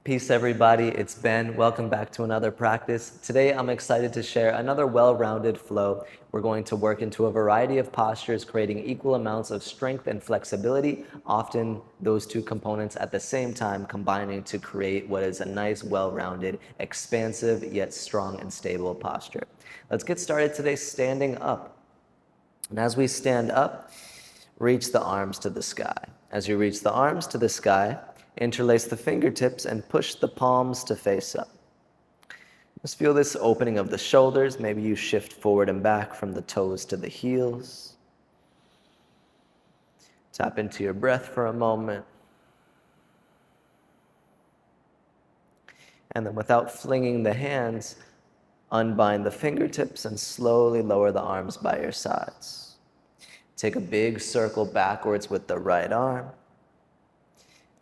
Peace, everybody. It's Ben. Welcome back to another practice. Today, I'm excited to share another well-rounded flow. We're going to work into a variety of postures, creating equal amounts of strength and flexibility, often those two components at the same time combining to create what is a nice, well-rounded, expansive, yet strong and stable posture. Let's get started today standing up. And as we stand up, reach the arms to the sky. As you reach the arms to the sky, interlace the fingertips and push the palms to face up. Just feel this opening of the shoulders. Maybe you shift forward and back from the toes to the heels. Tap into your breath for a moment. And then without flinging the hands, unbind the fingertips and slowly lower the arms by your sides. Take a big circle backwards with the right arm.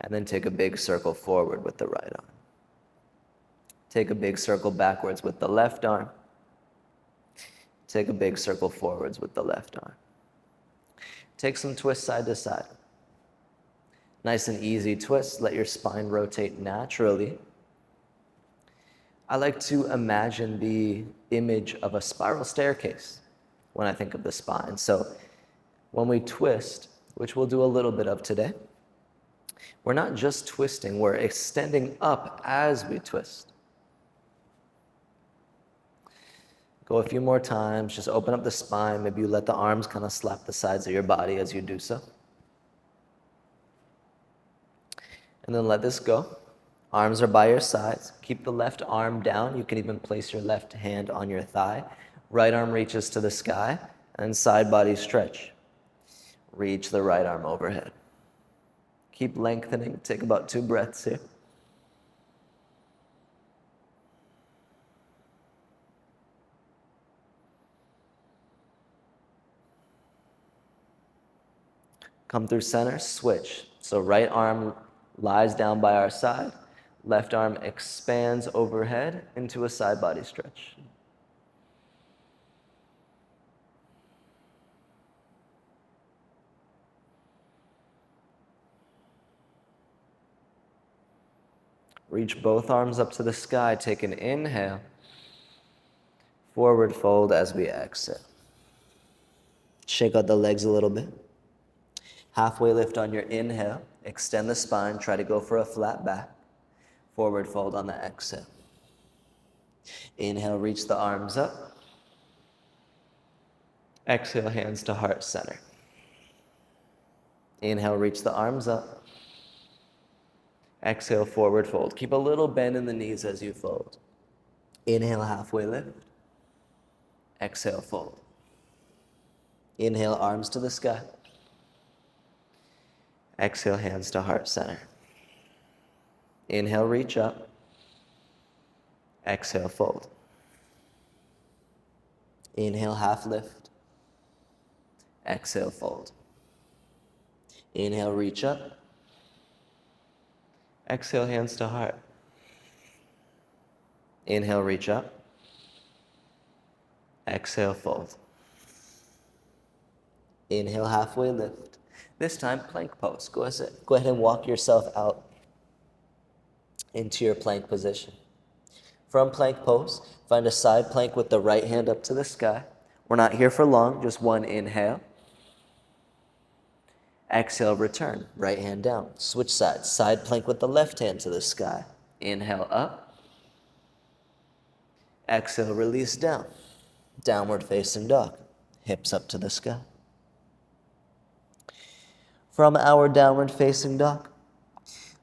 And then take a big circle forward with the right arm. Take a big circle backwards with the left arm. Take a big circle forwards with the left arm. Take some twists side to side. Nice and easy twist. Let your spine rotate naturally. I like to imagine the image of a spiral staircase when I think of the spine. So when we twist, which we'll do a little bit of today, we're not just twisting, we're extending up as we twist. Go a few more times, just open up the spine. Maybe you let the arms kind of slap the sides of your body as you do so. And then let this go. Arms are by your sides. Keep the left arm down. You can even place your left hand on your thigh. Right arm reaches to the sky, and side body stretch. Reach the right arm overhead. Keep lengthening. Take about 2 breaths here. Come through center, switch. So right arm lies down by our side. Left arm expands overhead into a side body stretch. Reach both arms up to the sky. Take an inhale. Forward fold as we exhale. Shake out the legs a little bit. Halfway lift on your inhale. Extend the spine. Try to go for a flat back. Forward fold on the exhale. Inhale, reach the arms up. Exhale, hands to heart center. Inhale, reach the arms up. Exhale, forward fold. Keep a little bend in the knees as you fold. Inhale, halfway lift. Exhale, fold. Inhale, arms to the sky. Exhale, hands to heart center. Inhale, reach up. Exhale, fold. Inhale, half lift. Exhale, fold. Inhale, reach up. Exhale, hands to heart. Inhale, reach up. Exhale, fold. Inhale, halfway lift. This time, plank pose. Go ahead and walk yourself out into your plank position. From plank pose, find a side plank with the right hand up to the sky. We're not here for long, just one inhale. Exhale, return, right hand down. Switch sides, side plank with the left hand to the sky. Inhale up. Exhale, release down. Downward facing dog, hips up to the sky. From our downward facing dog,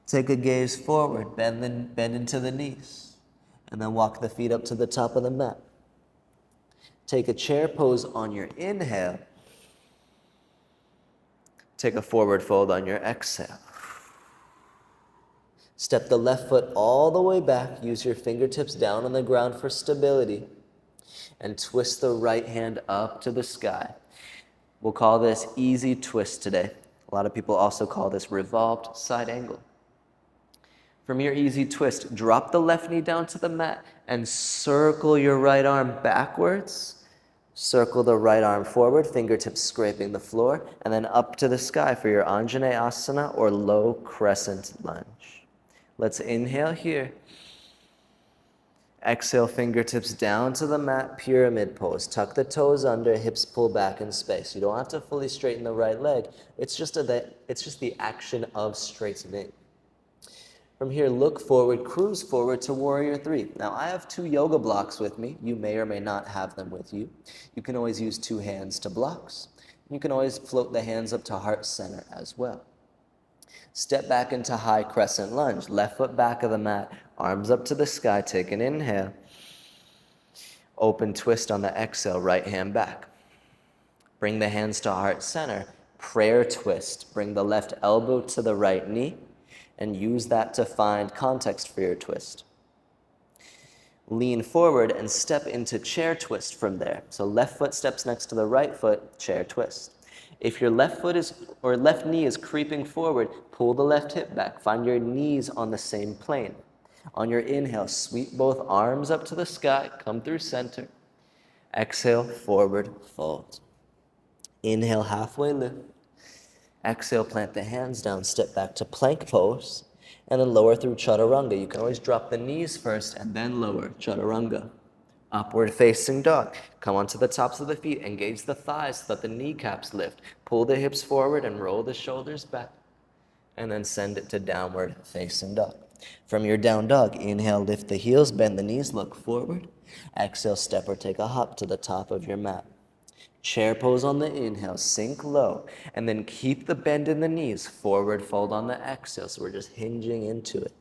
take a gaze forward, bend into the knees, and then walk the feet up to the top of the mat. Take a chair pose on your inhale. Take a forward fold on your exhale. Step the left foot all the way back. Use your fingertips down on the ground for stability. And twist the right hand up to the sky. We'll call this easy twist today. A lot of people also call this revolved side angle. From your easy twist, drop the left knee down to the mat and circle your right arm backwards. Circle the right arm forward, fingertips scraping the floor, and then up to the sky for your Anjaneyasana or low crescent lunge. Let's inhale here. Exhale, fingertips down to the mat, pyramid pose. Tuck the toes under, hips pull back in space. You don't have to fully straighten the right leg. It's just the action of straightening. From here, look forward, cruise forward to warrior three. Now, I have 2 yoga blocks with me. You may or may not have them with you. You can always use 2 hands to blocks. You can always float the hands up to heart center as well. Step back into high crescent lunge. Left foot back of the mat, arms up to the sky. Take an inhale. Open twist on the exhale, right hand back. Bring the hands to heart center. Prayer twist. Bring the left elbow to the right knee and use that to find context for your twist. Lean forward and step into chair twist from there. So left foot steps next to the right foot, chair twist. If your left knee is creeping forward, pull the left hip back. Find your knees on the same plane. On your inhale, sweep both arms up to the sky, come through center. Exhale, forward fold. Inhale, halfway lift. Exhale, plant the hands down, step back to plank pose, and then lower through chaturanga. You can always drop the knees first and then lower, chaturanga. Upward facing dog. Come onto the tops of the feet, engage the thighs so that the kneecaps lift. Pull the hips forward and roll the shoulders back, and then send it to downward facing dog. From your down dog, inhale, lift the heels, bend the knees, look forward. Exhale, step or take a hop to the top of your mat. Chair pose on the inhale, sink low, and then keep the bend in the knees, forward fold on the exhale, so we're just hinging into it.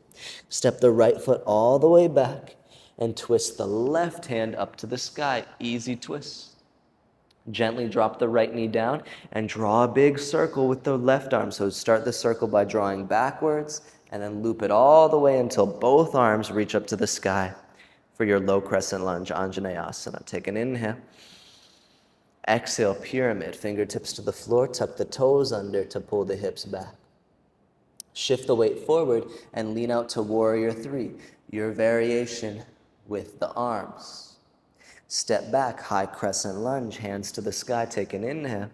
Step the right foot all the way back and twist the left hand up to the sky, easy twist. Gently drop the right knee down and draw a big circle with the left arm. So start the circle by drawing backwards and then loop it all the way until both arms reach up to the sky for your low crescent lunge, Anjaneyasana. Take an inhale. Exhale, pyramid, fingertips to the floor, tuck the toes under to pull the hips back. Shift the weight forward and lean out to warrior three, your variation with the arms. Step back, high crescent lunge, hands to the sky, take an inhale.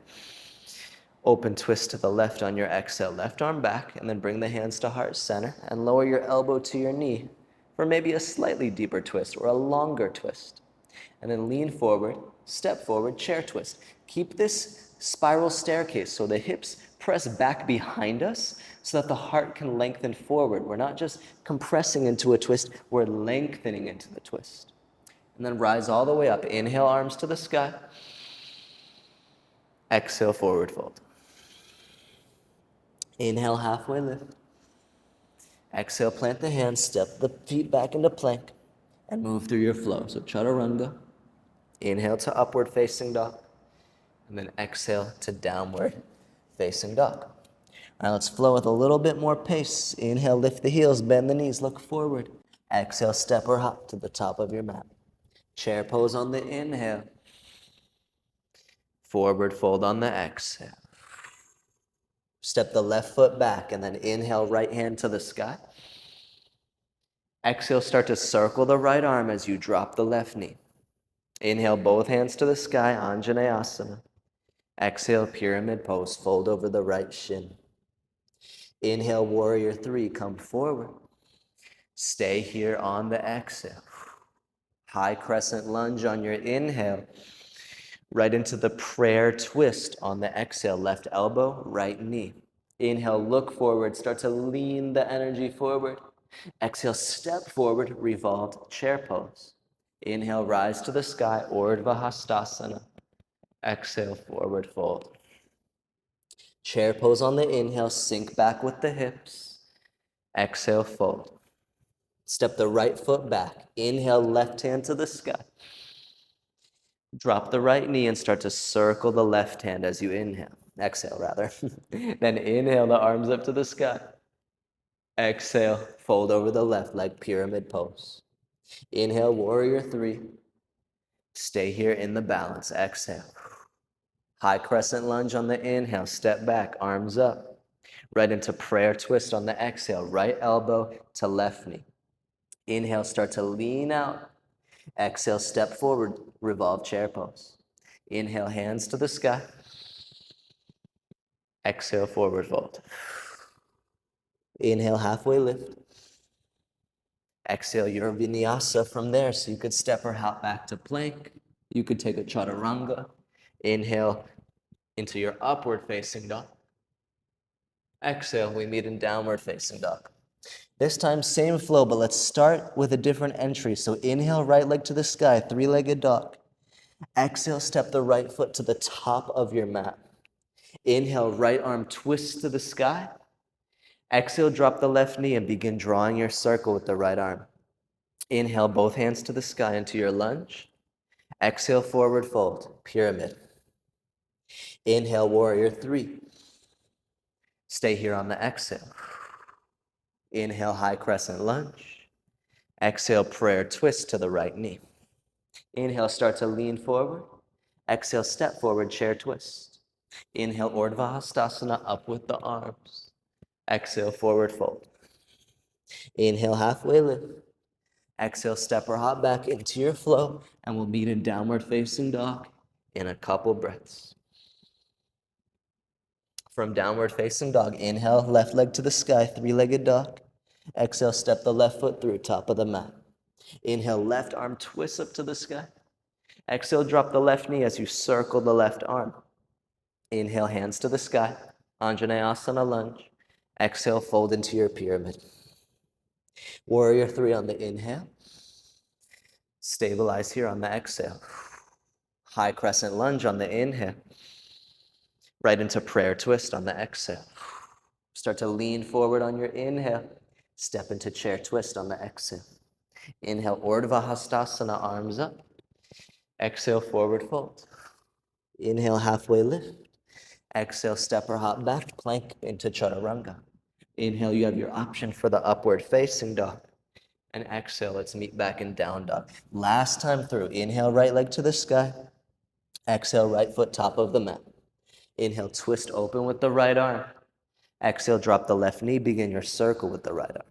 Open twist to the left on your exhale, left arm back, and then bring the hands to heart center and lower your elbow to your knee for maybe a slightly deeper twist or a longer twist. And then lean forward, step forward, chair twist. Keep this spiral staircase so the hips press back behind us so that the heart can lengthen forward. We're not just compressing into a twist, we're lengthening into the twist. And then rise all the way up. Inhale, arms to the sky. Exhale, forward fold. Inhale, halfway lift. Exhale, plant the hands, step the feet back into plank, and move through your flow. So chaturanga. Inhale to upward facing dog, and then exhale to downward facing dog. All right, let's flow with a little bit more pace. Inhale, lift the heels, bend the knees, look forward. Exhale, step or hop to the top of your mat. Chair pose on the inhale. Forward fold on the exhale. Step the left foot back, and then inhale, right hand to the sky. Exhale, start to circle the right arm as you drop the left knee. Inhale, both hands to the sky, Anjaneyasana. Exhale, pyramid pose, fold over the right shin. Inhale, warrior three, come forward. Stay here on the exhale. High crescent lunge on your inhale. Right into the prayer twist on the exhale, left elbow, right knee. Inhale, look forward, start to lean the energy forward. Exhale, step forward, revolved chair pose. Inhale, rise to the sky, Urdhva Hastasana. Exhale, forward fold. Chair pose on the inhale, sink back with the hips. Exhale, fold. Step the right foot back. Inhale, left hand to the sky. Drop the right knee and start to circle the left hand as you inhale. Exhale, rather. Then inhale the arms up to the sky. Exhale, fold over the left leg, pyramid pose. Inhale, warrior three. Stay here in the balance. Exhale. High crescent lunge on the inhale. Step back, arms up. Right into prayer twist on the exhale. Right elbow to left knee. Inhale, start to lean out. Exhale, step forward, revolve chair pose. Inhale, hands to the sky. Exhale, forward fold. Inhale, halfway lift. Exhale your vinyasa from there. So you could step or hop back to plank. You could take a chaturanga. Inhale into your upward facing dog. Exhale, we meet in downward facing dog. This time, same flow, but let's start with a different entry. So inhale, right leg to the sky, three-legged dog. Exhale, step the right foot to the top of your mat. Inhale, right arm twist to the sky. Exhale, drop the left knee and begin drawing your circle with the right arm. Inhale, both hands to the sky into your lunge. Exhale, forward fold, pyramid. Inhale, warrior three. Stay here on the exhale. Inhale, high crescent lunge. Exhale, prayer twist to the right knee. Inhale, start to lean forward. Exhale, step forward, chair twist. Inhale, Urdhva Hastasana, up with the arms. Exhale, forward fold. Inhale, halfway lift. Exhale, step or hop back into your flow, and we'll meet in downward facing dog in a couple breaths. From downward facing dog, inhale, left leg to the sky, three-legged dog. Exhale, step the left foot through, top of the mat. Inhale, left arm twist up to the sky. Exhale, drop the left knee as you circle the left arm. Inhale, hands to the sky, Anjaneyasana lunge. Exhale, fold into your pyramid. Warrior three on the inhale. Stabilize here on the exhale. High crescent lunge on the inhale. Right into prayer twist on the exhale. Start to lean forward on your inhale. Step into chair twist on the exhale. Inhale, Urdhva Hastasana, arms up. Exhale, forward fold. Inhale, halfway lift. Exhale, step or hop back, plank into chaturanga. Inhale, you have your option for the upward facing dog. And exhale, let's meet back in down dog. Last time through, inhale, right leg to the sky. Exhale, right foot top of the mat. Inhale, twist open with the right arm. Exhale, drop the left knee, begin your circle with the right arm.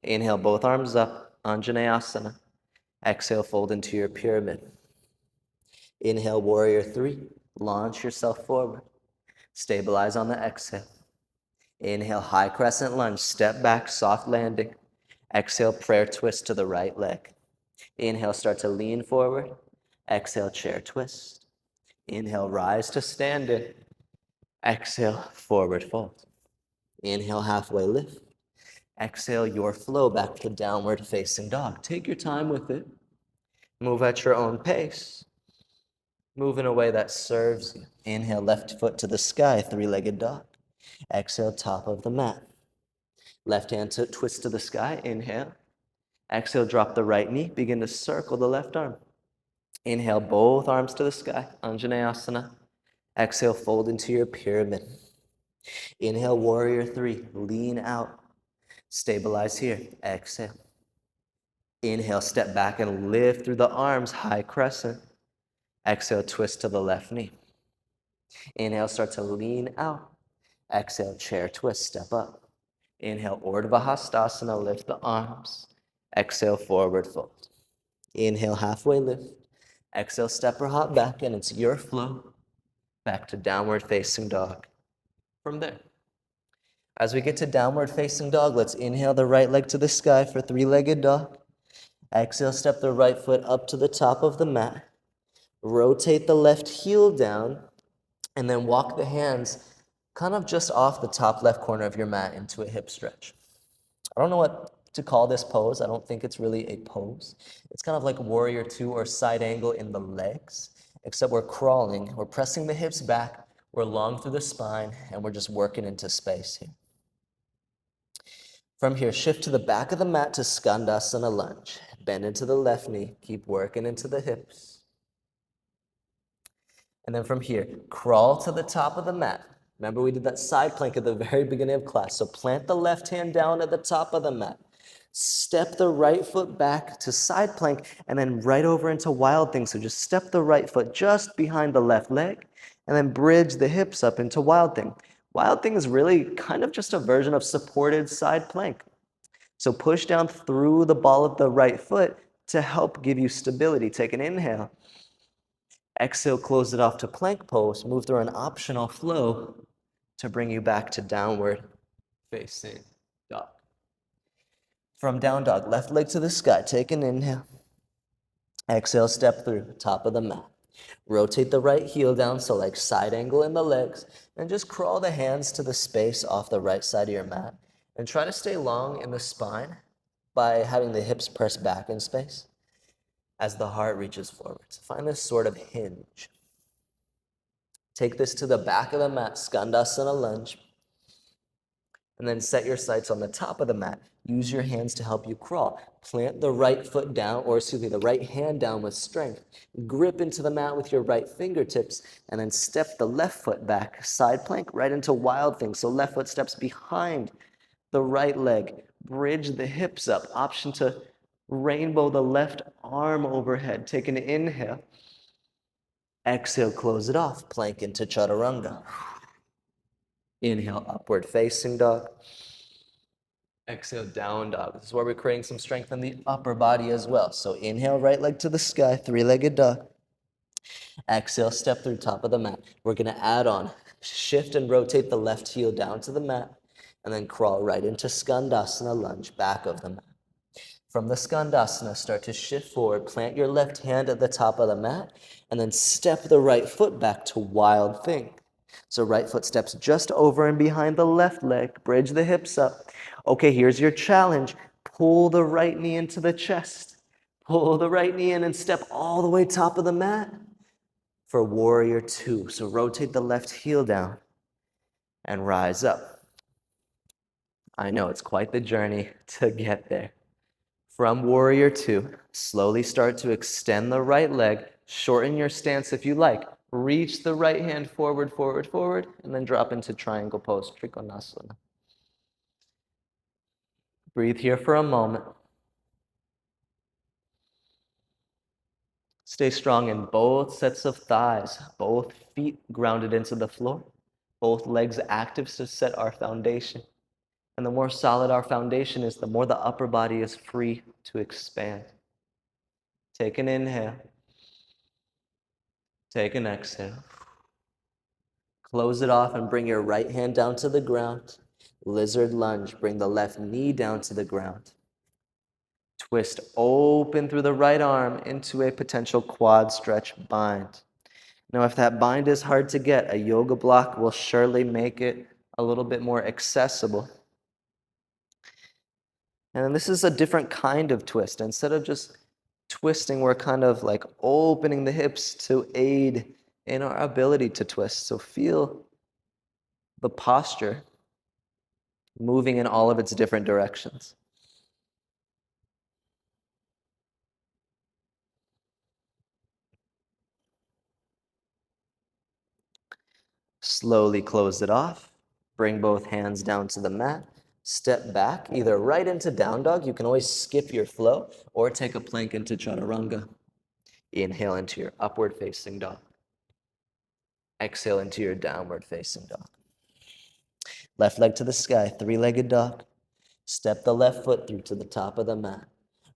Inhale, both arms up, Anjaneyasana. Exhale, fold into your pyramid. Inhale, warrior three, launch yourself forward. Stabilize on the exhale. Inhale, high crescent lunge, step back, soft landing. Exhale, prayer twist to the right leg. Inhale, start to lean forward. Exhale, chair twist. Inhale, rise to standing. Exhale, forward fold. Inhale, halfway lift. Exhale, your flow back to downward facing dog. Take your time with it. Move at your own pace. Move in a way that serves you. Inhale, left foot to the sky, three-legged dog. Exhale, top of the mat. Left hand to twist to the sky, inhale. Exhale, drop the right knee, begin to circle the left arm. Inhale, both arms to the sky, Anjaneyasana. Exhale, fold into your pyramid. Inhale, warrior three, lean out. Stabilize here, exhale. Inhale, step back and lift through the arms, high crescent. Exhale, twist to the left knee. Inhale, start to lean out. Exhale, chair twist, step up. Inhale, Urdhva Hastasana, lift the arms. Exhale, forward fold. Inhale, halfway lift. Exhale, step or hop back, and it's your flow. Back to downward facing dog. From there. As we get to downward facing dog, let's inhale the right leg to the sky for three-legged dog. Exhale, step the right foot up to the top of the mat. Rotate the left heel down, and then walk the hands kind of just off the top left corner of your mat into a hip stretch. I don't know what to call this pose. I don't think it's really a pose. It's kind of like warrior two or side angle in the legs, except we're crawling. We're pressing the hips back. We're long through the spine, and we're just working into space here. From here, shift to the back of the mat to Skandasana lunge. Bend into the left knee. Keep working into the hips. And then from here, crawl to the top of the mat. Remember, we did that side plank at the very beginning of class. So plant the left hand down at the top of the mat. Step the right foot back to side plank and then right over into wild thing. So just step the right foot just behind the left leg and then bridge the hips up into wild thing. Wild thing is really kind of just a version of supported side plank. So push down through the ball of the right foot to help give you stability. Take an inhale. Exhale, close it off to plank pose. Move through an optional flow to bring you back to downward facing dog. From down dog, left leg to the sky. Take an inhale. Exhale, step through, top of the mat. Rotate the right heel down, so like side angle in the legs, and just crawl the hands to the space off the right side of your mat. And try to stay long in the spine by having the hips press back in space as the heart reaches forward. So find this sort of hinge. Take this to the back of the mat, Skandasana lunge, and then set your sights on the top of the mat. Use your hands to help you crawl. Plant the right foot down, or excuse me, the right hand down with strength. Grip into the mat with your right fingertips, and then step the left foot back, side plank, right into wild thing. So left foot steps behind the right leg. Bridge the hips up. Option to rainbow the left arm overhead. Take an inhale. Exhale, close it off. Plank into chaturanga. Inhale, upward facing dog. Exhale, down dog. This is where we're creating some strength in the upper body as well. So inhale, right leg to the sky, three-legged dog. Exhale, step through top of the mat. We're gonna add on, shift and rotate the left heel down to the mat, and then crawl right into Skandasana lunge, back of the mat. From the Skandasana, start to shift forward, plant your left hand at the top of the mat, and then step the right foot back to wild thing. So right foot steps just over and behind the left leg, bridge the hips up. Okay, here's your challenge. Pull the right knee into the chest. Pull the right knee in and step all the way top of the mat for warrior two. So rotate the left heel down and rise up. I know it's quite the journey to get there. From warrior two, slowly start to extend the right leg, shorten your stance if you like. Reach the right hand forward, forward, forward, and then drop into triangle pose, Trikonasana. Breathe here for a moment. Stay strong in both sets of thighs, both feet grounded into the floor, both legs active to set our foundation. And the more solid our foundation is, the more the upper body is free to expand. Take an inhale. Take an exhale. Close it off and bring your right hand down to the ground. Lizard lunge. Bring the left knee down to the ground. Twist open through the right arm into a potential quad stretch bind. Now, if that bind is hard to get, a yoga block will surely make it a little bit more accessible. And this is a different kind of twist. Instead of just twisting, we're kind of like opening the hips to aid in our ability to twist. So feel the posture moving in all of its different directions. Slowly close it off. Bring both hands down to the mat. Step back, either right into down dog. You can always skip your flow, or take a plank into chaturanga. Inhale into your upward facing dog. Exhale into your downward facing dog. Left leg to the sky, three-legged dog. Step the left foot through to the top of the mat.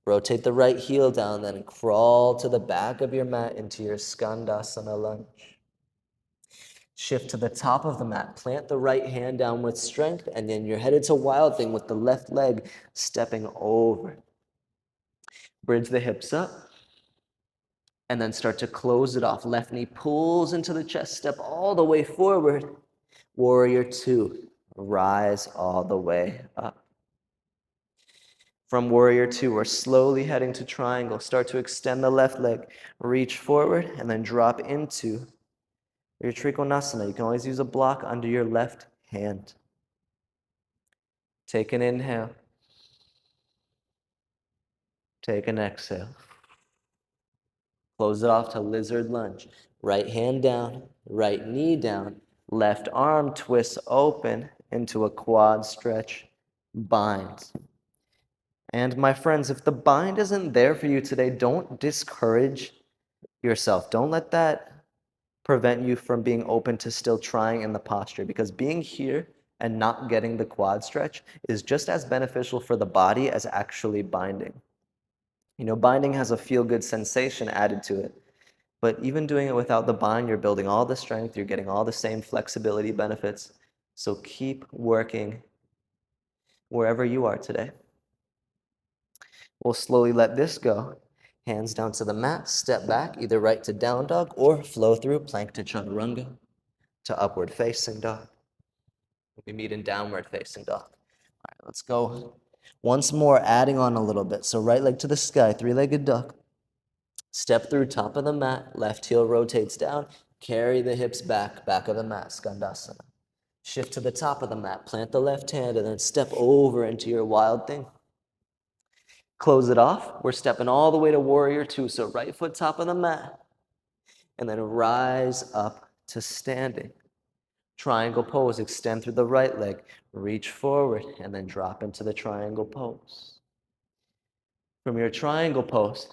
Rotate the right heel down, then crawl to the back of your mat into your Skandasana lunge. Shift to the top of the mat. Plant the right hand down with strength, and then you're headed to wild thing with the left leg stepping over. Bridge the hips up, and then start to close it off. Left knee pulls into the chest, step all the way forward. Warrior two, rise all the way up. From warrior two, we're slowly heading to triangle. Start to extend the left leg, reach forward, and then drop into your Trikonasana. You can always use a block under your left hand. Take an inhale. Take an exhale. Close it off to lizard lunge. Right hand down, right knee down, left arm twists open into a quad stretch bind. And my friends, if the bind isn't there for you today, don't discourage yourself. Don't let that prevent you from being open to still trying in the posture, because being here and not getting the quad stretch is just as beneficial for the body as actually binding. You know, binding has a feel-good sensation added to it, but even doing it without the bind, you're building all the strength, you're getting all the same flexibility benefits. So keep working wherever you are today. We'll slowly let this go. Hands down to the mat, step back, either right to down dog or flow through plank to chaturanga to upward facing dog. We meet in downward facing dog. All right, let's go. Once more, adding on a little bit. So right leg to the sky, three-legged duck. Step through top of the mat, left heel rotates down, carry the hips back, back of the mat, skandasana. Shift to the top of the mat, plant the left hand, and then step over into your wild thing. Close it off. We're stepping all the way to warrior two. So right foot top of the mat, and then rise up to standing. Triangle pose, extend through the right leg, reach forward, and then drop into the triangle pose. From your triangle pose,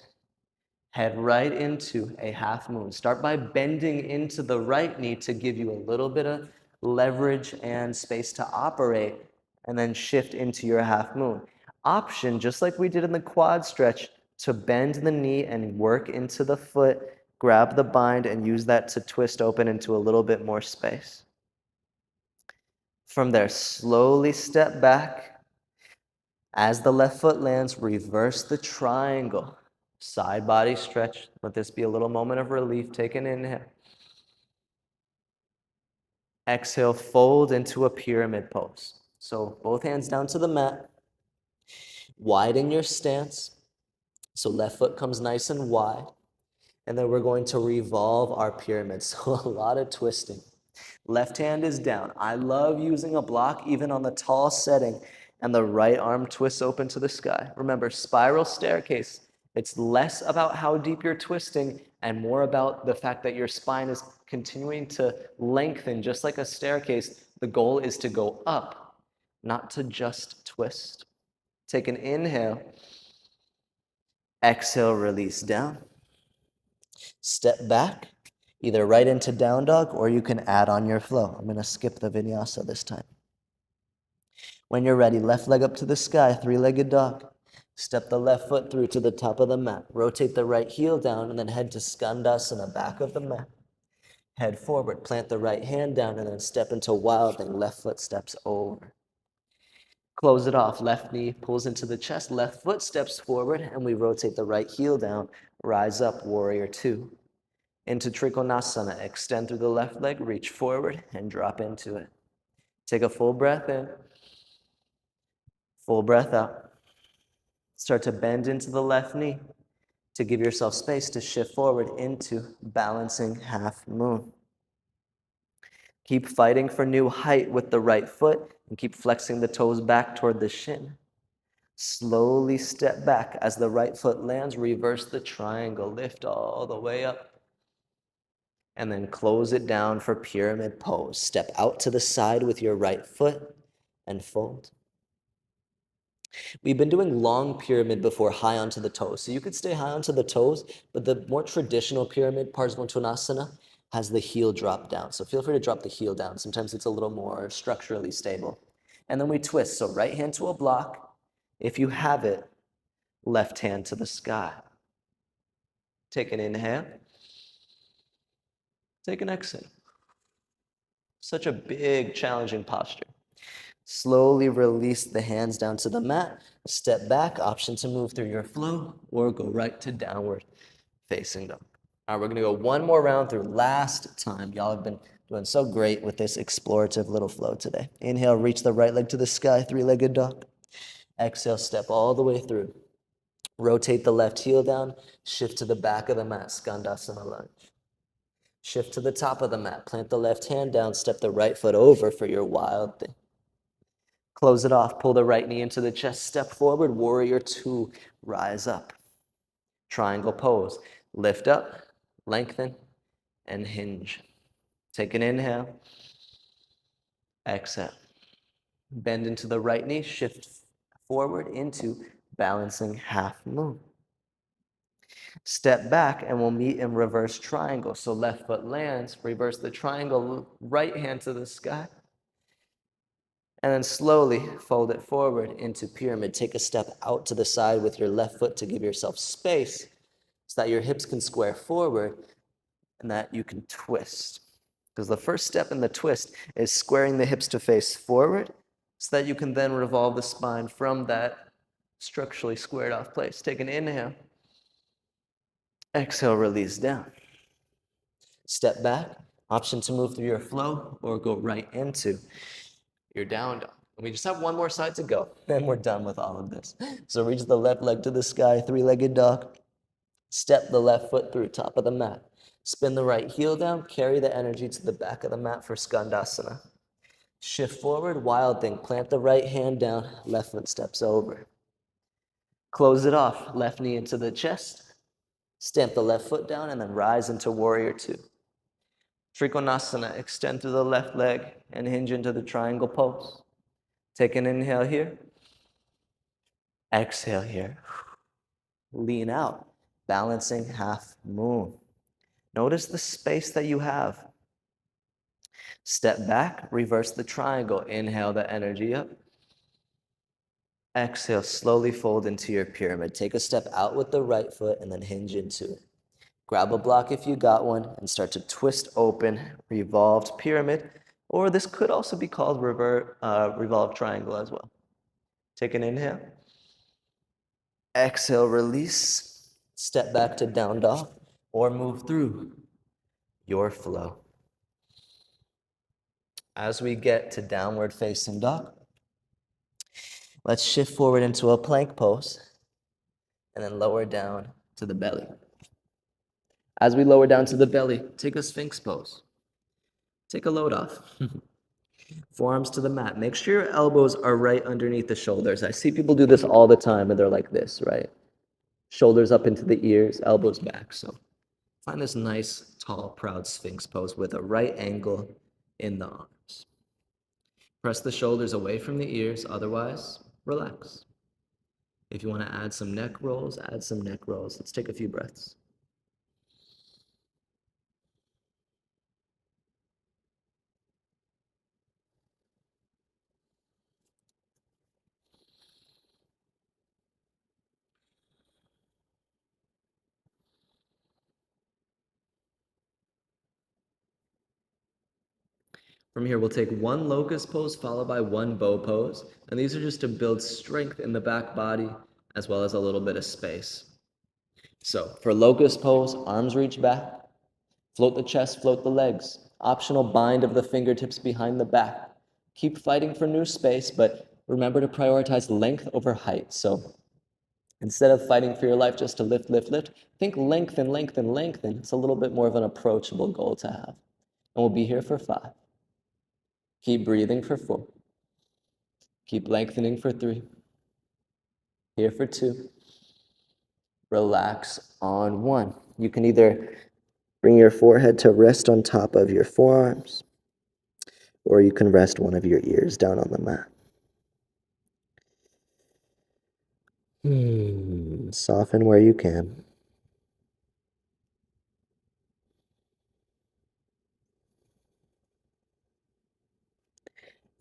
head right into a half moon. Start by bending into the right knee to give you a little bit of leverage and space to operate, and then shift into your half moon. Option, just like we did in the quad stretch, to bend the knee and work into the foot, grab the bind, and use that to twist open into a little bit more space. From there, slowly step back. As the left foot lands, reverse the triangle. Side body stretch. Let this be a little moment of relief. Take an inhale. Exhale, fold into a pyramid pose. So both hands down to the mat. Widen your stance. So left foot comes nice and wide. And then we're going to revolve our pyramid. So a lot of twisting. Left hand is down. I love using a block even on the tall setting, and the right arm twists open to the sky. Remember, spiral staircase. It's less about how deep you're twisting and more about the fact that your spine is continuing to lengthen just like a staircase. The goal is to go up, not to just twist. Take an inhale. Exhale, release down. Step back, either right into down dog or you can add on your flow. I'm going to skip the vinyasa this time. When you're ready, left leg up to the sky, three-legged dog. Step the left foot through to the top of the mat. Rotate the right heel down and then head to skandasana, back of the mat. Head forward, plant the right hand down and then step into wild thing. Left foot steps over. Close it off. Left knee pulls into the chest. Left foot steps forward and we rotate the right heel down. Rise up, warrior two. Into Trikonasana, extend through the left leg, reach forward and drop into it. Take a full breath in, full breath out. Start to bend into the left knee to give yourself space to shift forward into balancing half moon. Keep fighting for new height with the right foot and keep flexing the toes back toward the shin. Slowly step back as the right foot lands, reverse the triangle, lift all the way up. And then close it down for pyramid pose. Step out to the side with your right foot and fold. We've been doing long pyramid before high onto the toes. So you could stay high onto the toes, but the more traditional pyramid, Parsvottanasana, has the heel drop down. So feel free to drop the heel down. Sometimes it's a little more structurally stable. And then we twist. So right hand to a block. If you have it, left hand to the sky. Take an inhale. Take an exhale. Such a big, challenging posture. Slowly release the hands down to the mat. Step back, option to move through your flow, or go right to downward facing dog. All right, we're gonna go one more round through last time. Y'all have been doing so great with this explorative little flow today. Inhale, reach the right leg to the sky, three-legged dog. Exhale, step all the way through. Rotate the left heel down, shift to the back of the mat, skandasana lunge. Shift to the top of the mat, plant the left hand down, step the right foot over for your wild thing. Close it off, pull the right knee into the chest, step forward, warrior two, rise up. Triangle pose, lift up, lengthen, and hinge. Take an inhale, exhale. Bend into the right knee, shift forward into balancing half moon. Step back and we'll meet in reverse triangle. So left foot lands, reverse the triangle, right hand to the sky. And then slowly fold it forward into pyramid. Take a step out to the side with your left foot to give yourself space so that your hips can square forward and that you can twist. Because the first step in the twist is squaring the hips to face forward so that you can then revolve the spine from that structurally squared off place. Take an inhale. Exhale, release down. Step back. Option to move through your flow or go right into your down dog. We just have one more side to go, then we're done with all of this. So reach the left leg to the sky, three-legged dog. Step the left foot through, top of the mat. Spin the right heel down, carry the energy to the back of the mat for Skandasana. Shift forward, wild thing. Plant the right hand down, left foot steps over. Close it off, left knee into the chest. Stamp the left foot down and then rise into warrior two. Trikonasana, extend through the left leg and hinge into the triangle pose. Take an inhale here. Exhale here. Lean out, balancing half moon. Notice the space that you have. Step back, reverse the triangle. Inhale the energy up. Exhale, slowly fold into your pyramid. Take a step out with the right foot and then hinge into it. Grab a block if you got one and start to twist open, revolved pyramid, or this could also be called revolved triangle as well. Take an inhale. Exhale, release. Step back to down dog or move through your flow. As we get to downward facing dog, let's shift forward into a plank pose and then lower down to the belly. As we lower down to the belly, take a sphinx pose. Take a load off. Forearms to the mat. Make sure your elbows are right underneath the shoulders. I see people do this all the time and they're like this, right? Shoulders up into the ears, elbows back. So find this nice, tall, proud sphinx pose with a right angle in the arms. Press the shoulders away from the ears, otherwise, relax. If you want to add some neck rolls, add some neck rolls. Let's take a few breaths. From here, we'll take one locust pose followed by one bow pose. And these are just to build strength in the back body as well as a little bit of space. So for locust pose, arms reach back. Float the chest, float the legs. Optional bind of the fingertips behind the back. Keep fighting for new space, but remember to prioritize length over height. So instead of fighting for your life just to lift, lift, lift, think lengthen, lengthen, lengthen. It's a little bit more of an approachable goal to have. And we'll be here for 5. Keep breathing for 4. Keep lengthening for 3. Here for 2. Relax on 1. You can either bring your forehead to rest on top of your forearms, or you can rest one of your ears down on the mat. Soften where you can.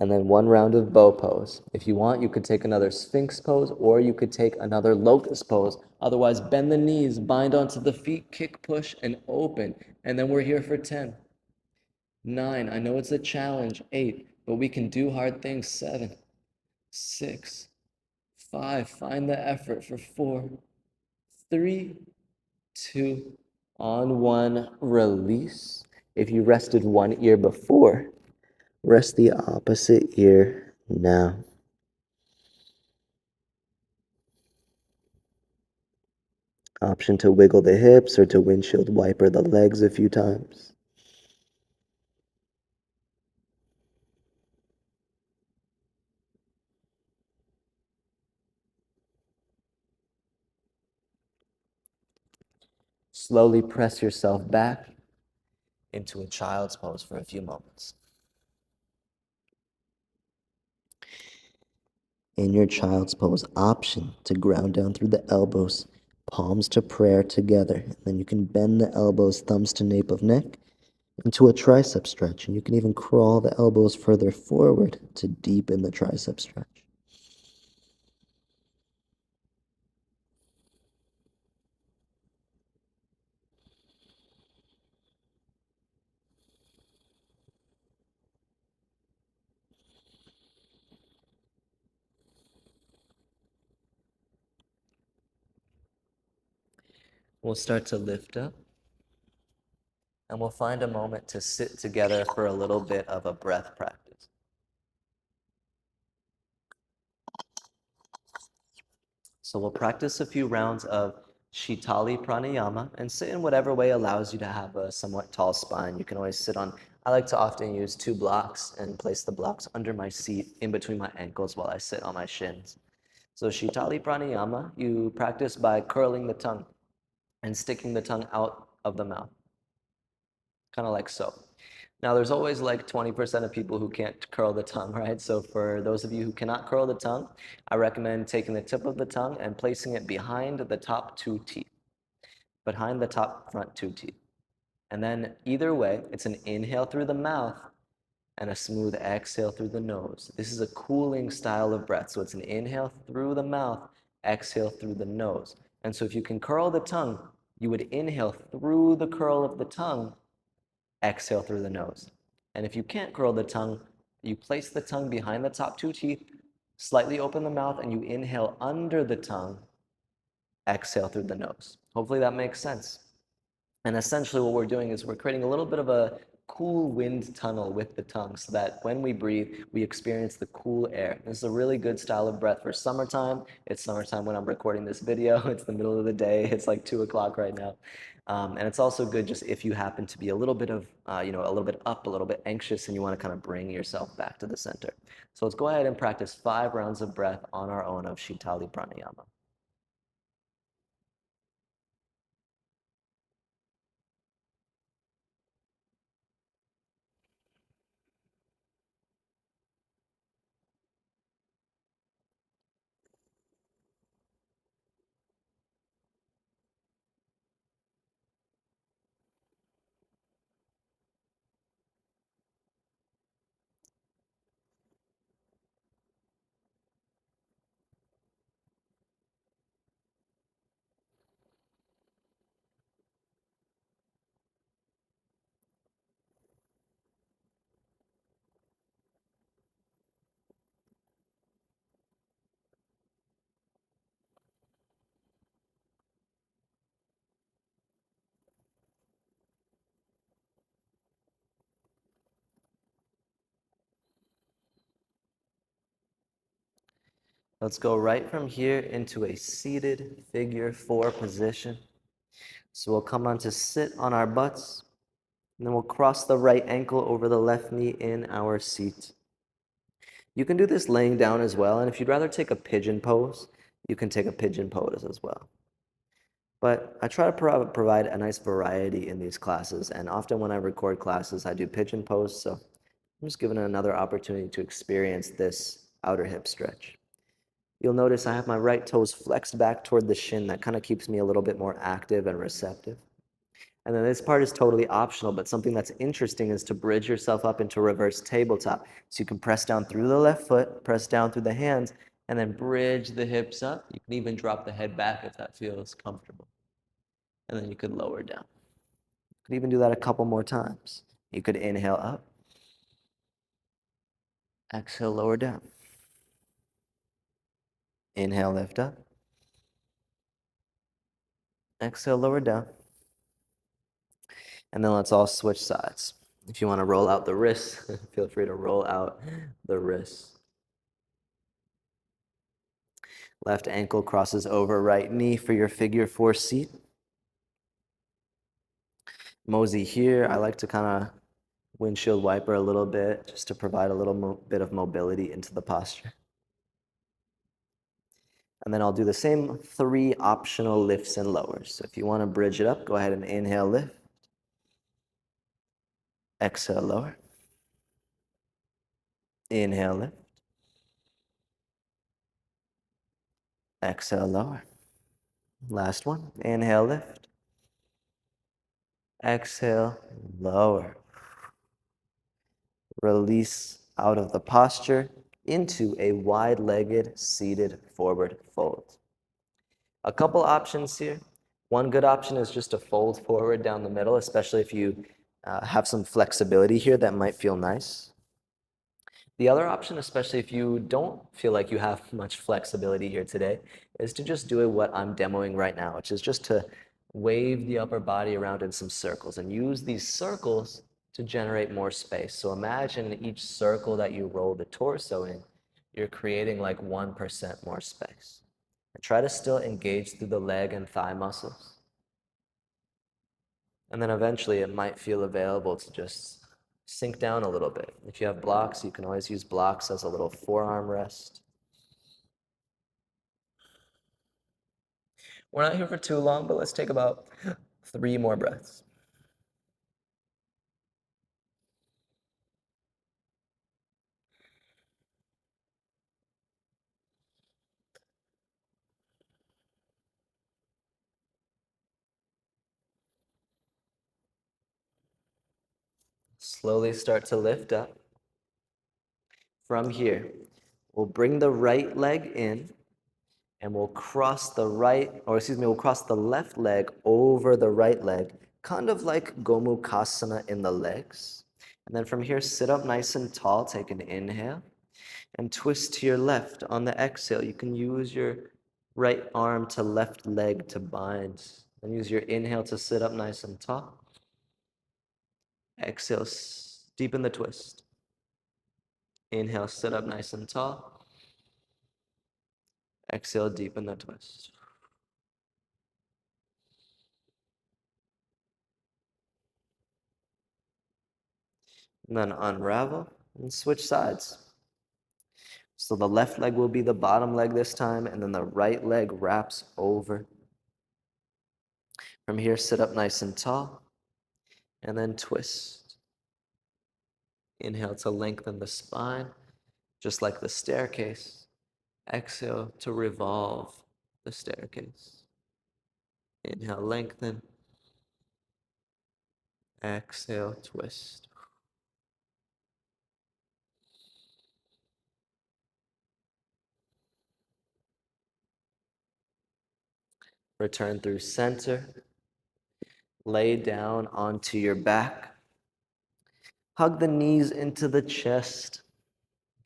And then one round of bow pose. If you want, you could take another sphinx pose, or you could take another locust pose. Otherwise, bend the knees, bind onto the feet, kick, push, and open. And then we're here for 10. 9, I know it's a challenge. 8, but we can do hard things. 7, 6, 5, find the effort for 4, 3, 2, on 1, release. If you rested one ear before, rest the opposite ear now. Option to wiggle the hips or to windshield wiper the legs a few times. Slowly press yourself back into a child's pose for a few moments. In your child's pose, option to ground down through the elbows, palms to prayer together. And then you can bend the elbows, thumbs to nape of neck, into a tricep stretch. And you can even crawl the elbows further forward to deepen the tricep stretch. We'll start to lift up, and we'll find a moment to sit together for a little bit of a breath practice. So we'll practice a few rounds of Shitali Pranayama and sit in whatever way allows you to have a somewhat tall spine. You can always sit on, I like to often use 2 blocks and place the blocks under my seat in between my ankles while I sit on my shins. So Shitali Pranayama, you practice by curling the tongue and sticking the tongue out of the mouth, kind of like so. Now, there's always like 20% of people who can't curl the tongue, right? So for those of you who cannot curl the tongue, I recommend taking the tip of the tongue and placing it behind the top 2 teeth, behind the top front 2 teeth. And then either way, it's an inhale through the mouth and a smooth exhale through the nose. This is a cooling style of breath. So it's an inhale through the mouth, exhale through the nose. And so if you can curl the tongue, you would inhale through the curl of the tongue, exhale through the nose. And if you can't curl the tongue, you place the tongue behind the top 2 teeth, slightly open the mouth, and you inhale under the tongue, exhale through the nose. Hopefully that makes sense. And essentially what we're doing is we're creating a little bit of a cool wind tunnel with the tongue so that when we breathe, we experience the cool air. This is a really good style of breath for summertime. It's summertime when I'm recording this video. It's the middle of the day. It's like 2 o'clock right now. And it's also good just if you happen to be a little bit of, a little bit up, a little bit anxious, and you want to kind of bring yourself back to the center. So let's go ahead and practice 5 rounds of breath on our own of Shitali Pranayama. Let's go right from here into a seated figure 4 position. So we'll come on to sit on our butts, and then we'll cross the right ankle over the left knee in our seat. You can do this laying down as well, and if you'd rather take a pigeon pose, you can take a pigeon pose as well. But I try to provide a nice variety in these classes, and often when I record classes, I do pigeon pose, so I'm just giving it another opportunity to experience this outer hip stretch. You'll notice I have my right toes flexed back toward the shin. That kind of keeps me a little bit more active and receptive. And then this part is totally optional, but something that's interesting is to bridge yourself up into reverse tabletop. So you can press down through the left foot, press down through the hands, and then bridge the hips up. You can even drop the head back if that feels comfortable. And then you could lower down. You could even do that a couple more times. You could inhale up, exhale, lower down. Inhale, lift up. Exhale, lower down. And then let's all switch sides. If you want to roll out the wrists, feel free to roll out the wrists. Left ankle crosses over right knee for your figure 4 seat. Mosey here. I like to kind of windshield wiper a little bit just to provide a little bit of mobility into the posture. And then I'll do the same 3 optional lifts and lowers. So if you want to bridge it up, go ahead and inhale, lift. Exhale, lower. Inhale, lift. Exhale, lower. Last one. Inhale, lift. Exhale, lower. Release out of the posture into a wide-legged seated forward fold. A couple options here. One good option is just to fold forward down the middle, especially if you have some flexibility here that might feel nice. The other option, especially if you don't feel like you have much flexibility here today, is to just do what I'm demoing right now, which is just to Wave the upper body around in some circles and use these circles to generate more space. So imagine in each circle that you roll the torso in, you're creating like 1% more space. And try to still engage through the leg and thigh muscles. And then eventually it might feel available to just sink down a little bit. If you have blocks, you can always use blocks as a little forearm rest. We're not here for too long, but let's take about 3 more breaths. Slowly start to lift up. From here, we'll bring the right leg in and we'll cross the we'll cross the left leg over the right leg, kind of like Gomukhasana in the legs. And then from here, sit up nice and tall, take an inhale, and twist to your left. On the exhale, you can use your right arm to left leg to bind. And use your inhale to sit up nice and tall. Exhale, deepen the twist. Inhale, sit up nice and tall. Exhale, deepen the twist. And then unravel and switch sides. So the left leg will be the bottom leg this time, and then the right leg wraps over. From here, sit up nice and tall, and then twist. Inhale to lengthen the spine, just like the staircase. Exhale to revolve the staircase. Inhale, lengthen. Exhale, twist. Return through center. Lay down onto your back. Hug the knees into the chest.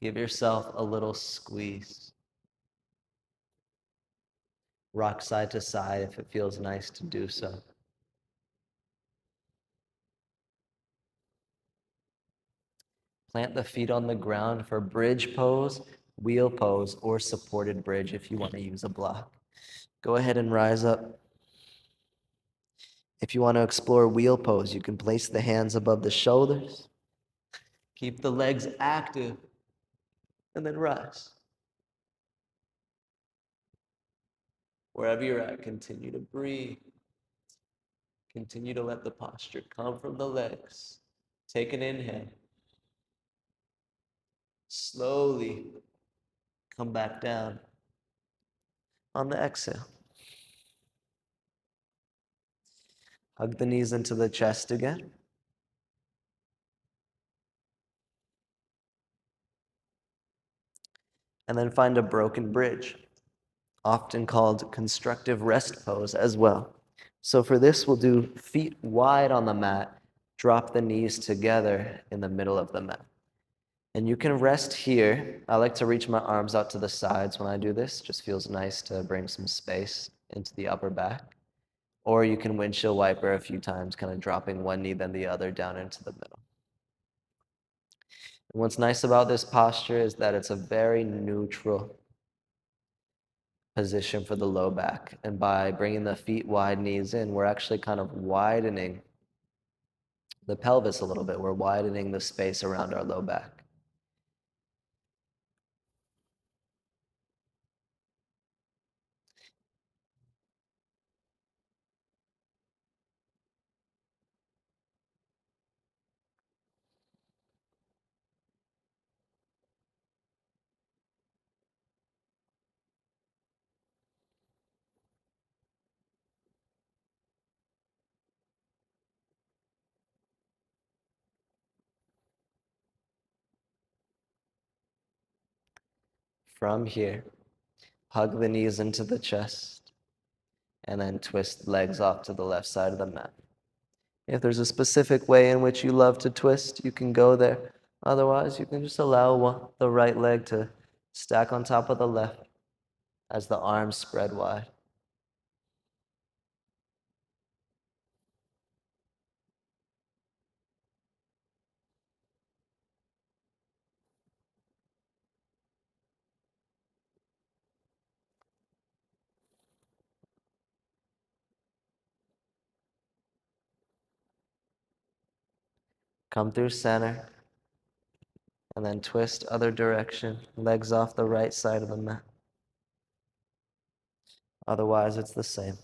Give yourself a little squeeze. Rock side to side if it feels nice to do so. Plant the feet on the ground for bridge pose, wheel pose, or supported bridge if you want to use a block. Go ahead and rise up. If you want to explore wheel pose, you can place the hands above the shoulders. Keep the legs active, and then rise. Wherever you're at, continue to breathe. Continue to let the posture come from the legs. Take an inhale. Slowly come back down on the exhale. Hug the knees into the chest again. And then find a broken bridge, often called constructive rest pose as well. So for this, we'll do feet wide on the mat, drop the knees together in the middle of the mat. And you can rest here. I like to reach my arms out to the sides when I do this. Just feels nice to bring some space into the upper back. Or you can windshield wiper a few times, kind of dropping one knee then the other down into the middle. And what's nice about this posture is that it's a very neutral position for the low back. And by bringing the feet wide, knees in, we're actually kind of widening the pelvis a little bit. We're widening the space around our low back. From here, hug the knees into the chest, and then twist legs off to the left side of the mat. If there's a specific way in which you love to twist, you can go there. Otherwise, you can just allow the right leg to stack on top of the left as the arms spread wide. Come through center, and then twist other direction, legs off the right side of the mat. Otherwise, it's the same.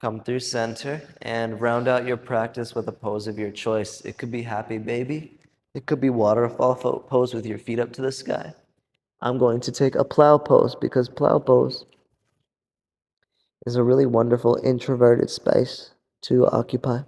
Come through center and round out your practice with a pose of your choice. It could be happy baby. It could be waterfall pose with your feet up to the sky. I'm going to take a plow pose because plow pose is a really wonderful introverted space to occupy.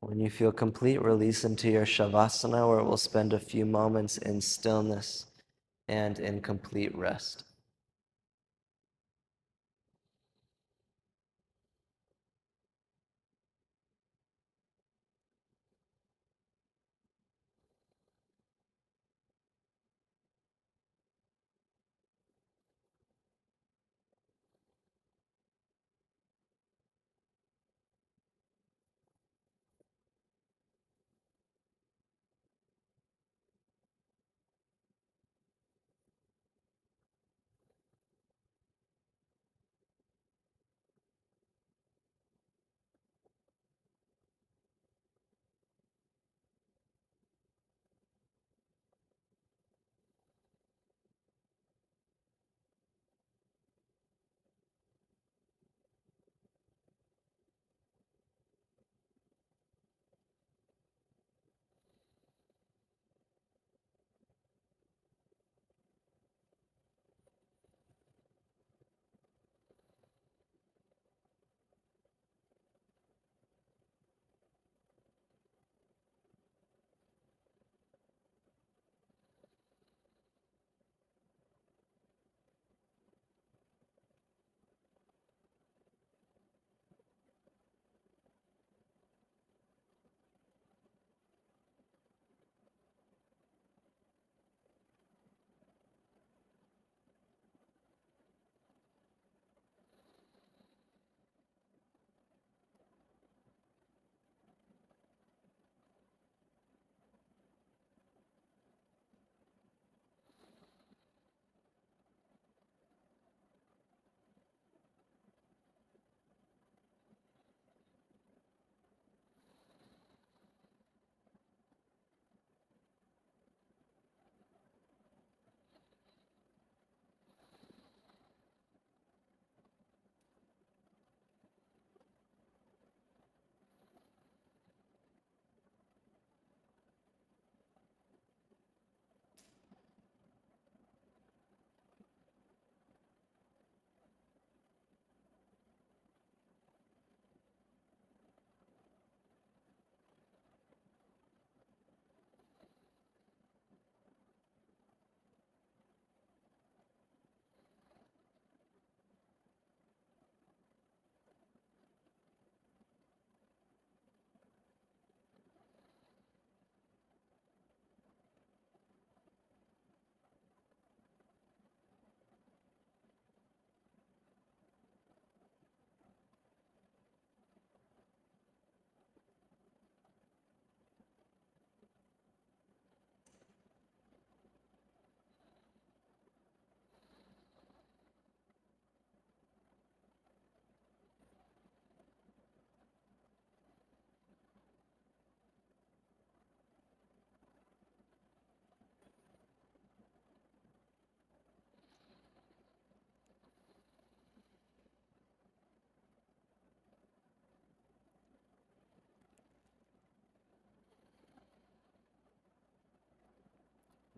When you feel complete, release into your Shavasana, where we'll spend a few moments in stillness and in complete rest.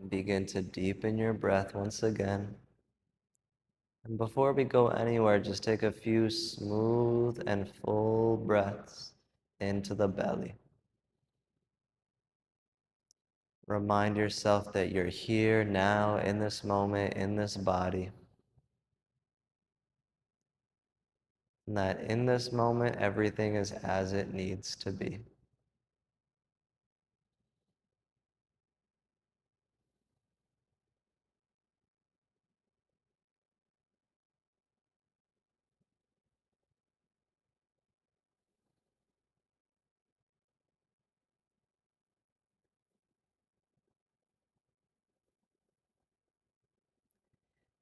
Begin to deepen your breath once again. And before we go anywhere, just take a few smooth and full breaths into the belly. Remind yourself that you're here now in this moment, in this body. And that in this moment, everything is as it needs to be.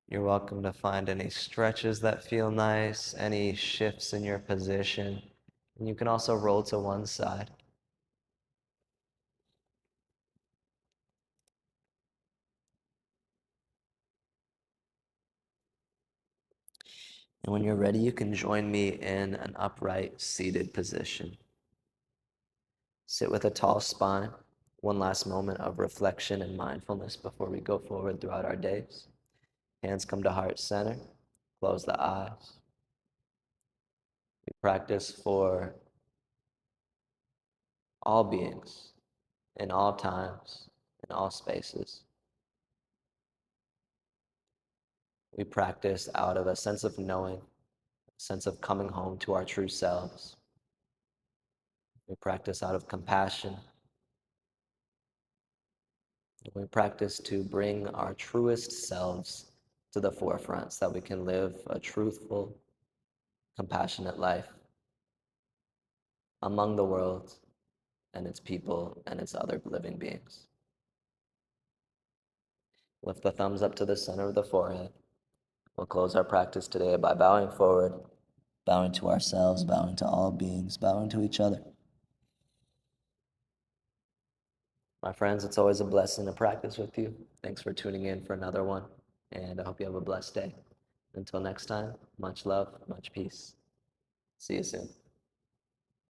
You're welcome to find any stretches that feel nice, any shifts in your position. And you can also roll to one side. And when you're ready, you can join me in an upright seated position. Sit with a tall spine. One last moment of reflection and mindfulness before we go forward throughout our days. Hands come to heart center. Close the eyes. We practice for all beings, in all times, in all spaces. We practice out of a sense of knowing, a sense of coming home to our true selves. We practice out of compassion. We practice to bring our truest selves to the forefront so that we can live a truthful, compassionate life among the world and its people and its other living beings. Lift the thumbs up to the center of the forehead. We'll close our practice today by bowing forward, bowing to ourselves, bowing to all beings, bowing to each other. My friends, it's always a blessing to practice with you. Thanks for tuning in for another one, and I hope you have a blessed day. Until next time, much love, much peace. See you soon.